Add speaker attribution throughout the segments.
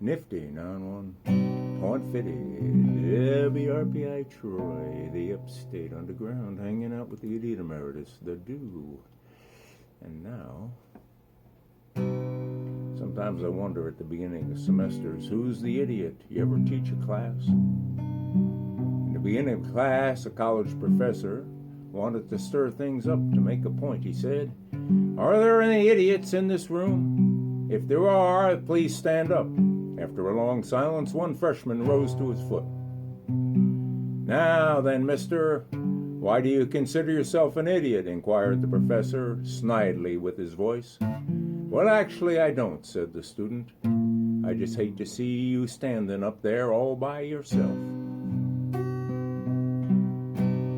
Speaker 1: Nifty 91.50 WRPI Troy, the upstate underground, hanging out with the idiot emeritus, the do. And now, sometimes I wonder at the beginning of semesters, who's the idiot? You ever teach a class? In the beginning of class, a college professor wanted to stir things up to make a point. He said, "Are there any idiots in this room? If there are, please stand up." After a long silence, one freshman rose to his foot. "Now then, mister, why do you consider yourself an idiot?" inquired the professor, snidely with his voice. "Well, actually, I don't," said the student. "I just hate to see you standing up there all by yourself."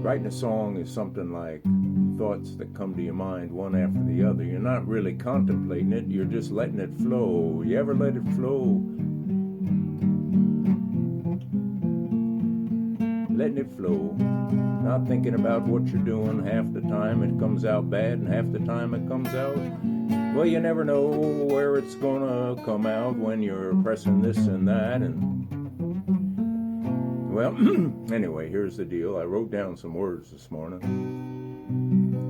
Speaker 1: Writing a song is something like thoughts that come to your mind one after the other. You're not really contemplating it, you're just letting it flow. You ever let it flow? Letting it flow. Not thinking about what you're doing. Half the time it comes out bad, and half the time it comes out, well, you never know where it's gonna come out when you're pressing this and that. And well, anyway, here's the deal. I wrote down some words this morning.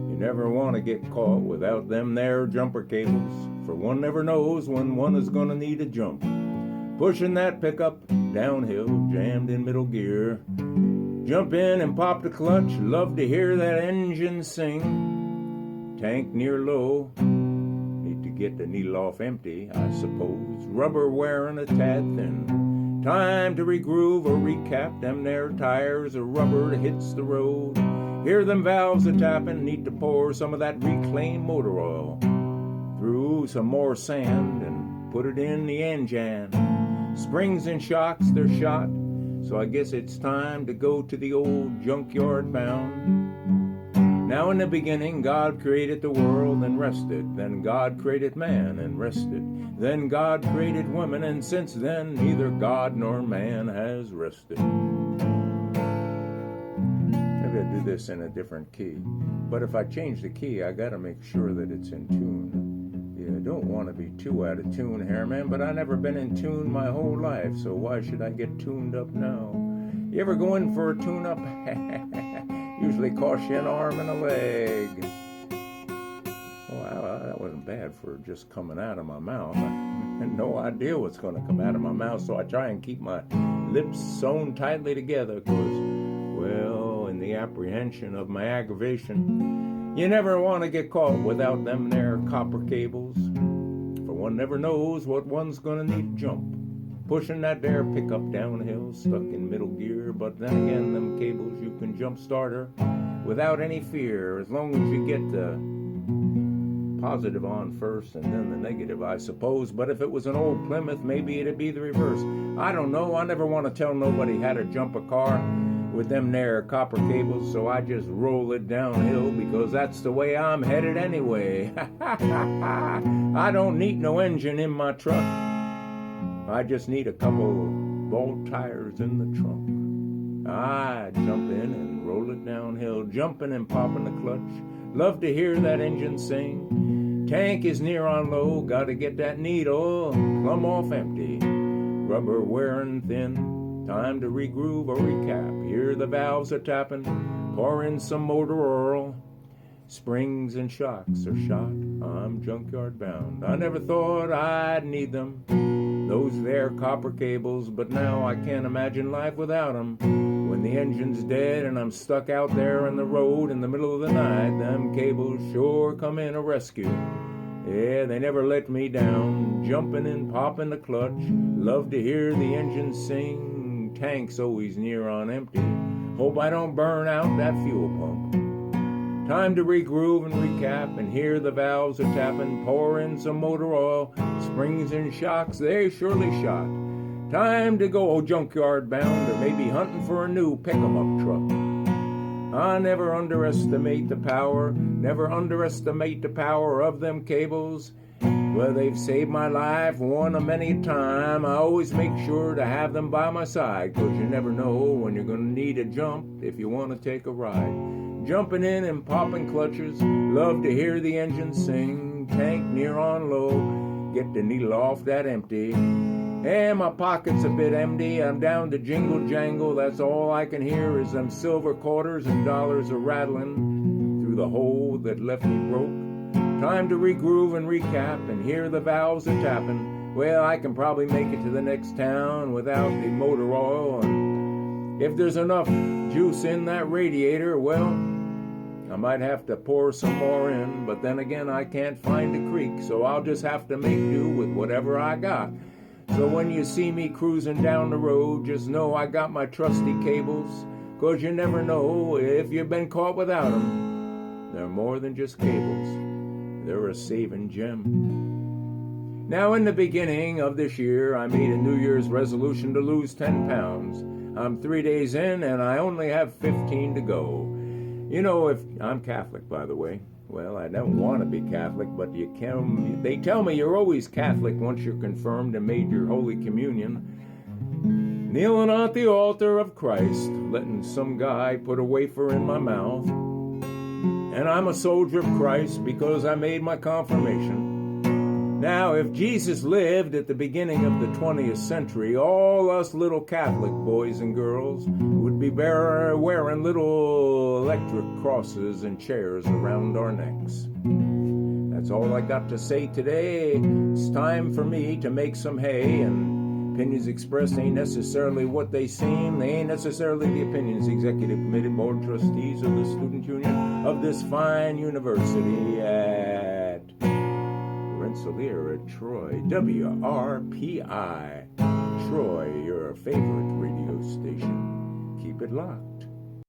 Speaker 1: You never want to get caught without them there jumper cables, for one never knows when one is gonna need a jump. Pushing that pickup downhill, jammed in middle gear. Jump in and pop the clutch, love to hear that engine sing. Tank near low, need to get the needle off empty, I suppose. Rubber wearing a tad thin. Time to regroove or recap, them there tires of rubber that hits the road. Hear them valves a tapping, need to pour some of that reclaimed motor oil through some more sand and put it in the engine. Springs and shocks, they're shot, so I guess it's time to go to the old junkyard bound. Now in the beginning, God created the world and rested. Then God created man and rested. Then God created women, and since then, neither God nor man has rested. Maybe I do this in a different key. But if I change the key, I gotta make sure that it's in tune. You don't want to be too out of tune, Hairman, but I never been in tune my whole life, so why should I get tuned up now? You ever go in for a tune-up? Usually costs you an arm and a leg. Wow, that wasn't bad for just coming out of my mouth. I had no idea what's going to come out of my mouth, so I try and keep my lips sewn tightly together, because, well, in the apprehension of my aggravation, you never want to get caught without them there copper cables, for one never knows what one's going to need to jump. Pushing that there pickup downhill, stuck in middle gear, but then again, them cables, you can jump start her without any fear, as long as you get the positive on first and then the negative, I suppose. But if it was an old Plymouth, maybe it'd be the reverse. I don't know. I never want to tell nobody how to jump a car with them there copper cables, so I just roll it downhill because that's the way I'm headed anyway. I don't need no engine in my truck. I just need a couple bald tires in the trunk. I jump in and roll it downhill, jumping and popping the clutch. Love to hear that engine sing. Tank is near on low, gotta get that needle plumb off empty. Rubber wearing thin, time to regroove or recap. Hear the valves are tapping, pour in some motor oil. Springs and shocks are shot, I'm junkyard bound. I never thought I'd need them, those there copper cables, but now I can't imagine life without them. When the engine's dead and I'm stuck out there in the road in the middle of the night, them cables sure come in a rescue. Yeah, they never let me down, jumping and popping the clutch. Love to hear the engine sing, tank's always near on empty. Hope I don't burn out that fuel pump. Time to regroove and recap, and hear the valves are tapping, pour in some motor oil. Springs and shocks, they surely shot. Time to go junkyard bound, or maybe hunting for a new pick-em-up truck. I never underestimate the power of them cables. Well, they've saved my life one a many time. I always make sure to have them by my side, 'cause you never know when you're gonna need a jump if you want to take a ride. Jumping in and popping clutches, love to hear the engine sing. Tank near on low, get the needle off that empty. And my pocket's a bit empty. I'm down to jingle jangle. That's all I can hear is them silver quarters and dollars a rattling through the hole that left me broke. Time to regroove and recap and hear the valves a tapping. Well, I can probably make it to the next town without the motor oil. And if there's enough juice in that radiator, well, I might have to pour some more in. But then again, I can't find a creek, so I'll just have to make do with whatever I got. So when you see me cruising down the road, just know I got my trusty cables, 'cause you never know if you've been caught without 'em. They're more than just cables. They're a saving gem. Now, in the beginning of this year, I made a New Year's resolution to lose 10 pounds. I'm 3 days in, and I only have 15 to go. You know, if I'm Catholic, by the way. Well, I don't want to be Catholic, but they tell me you're always Catholic once you're confirmed and made your Holy Communion. Kneeling at the altar of Christ, letting some guy put a wafer in my mouth. And I'm a soldier of Christ because I made my confirmation. Now, if Jesus lived at the beginning of the 20th century, all us little Catholic boys and girls would be wearing little electric crosses and chairs around our necks. That's all I got to say today. It's time for me to make some hay, and opinions expressed ain't necessarily what they seem. They ain't necessarily the opinions. Executive Committee, Board of Trustees of the Student Union of this fine university at Rensselaer at Troy, WRPI. Troy, your favorite radio station. Keep it locked.